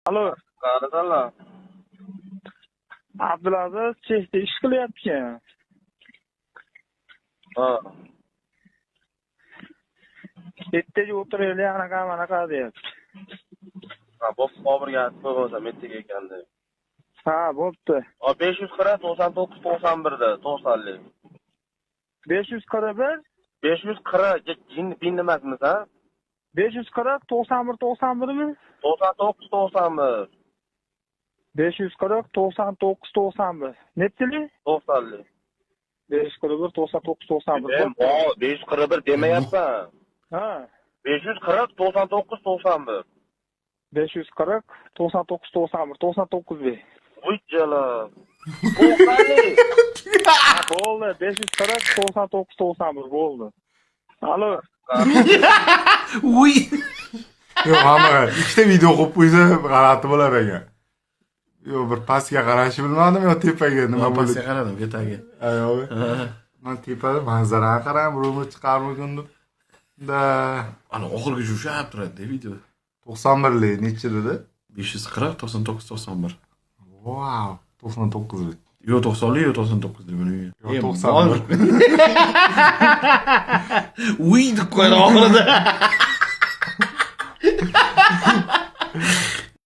Alo, Qarasanlar. Abdulaziz chekda ish qilyapti-ku. Ha. Ertaga o'tiraylik, anaqa deyapti. Ha, bo'pti, Boburga aytib qo'ygansan, metiga ekanda. Ha, bo'pti. 540 99 91 da, 90lik. 541 540 bin nimasimiz, ha? 540 91 91 mi? 99 91. 540 99 91. Netili? 90lik. 541 99 91. O, 541 demayapsan. Ha. 540 99 91. 540 99 91 99 be. Vujjala. 90lik. Bo'ldi, 540 99 91 bo'ldi. Alo. Uy. Yo'q, hamma ikkita video qo'yib qo'ysa g'alati bo'lar ekan. Yo, bir pastga qarashni bilmadim, yo tepaga nima bo'ldi. Pastga qaradim, ketaga. Ayo'g'i. Men tepada manzarani qarang, birovni chiqarmagan da. Ana oxirgi ushlab turadi video. 91lik necha dedi? 540 99 91. Wow, 99 lik. Yo 90lik, yo 99 deb bilmayman. Yo 91. Uy deb qo'ydi oxirida.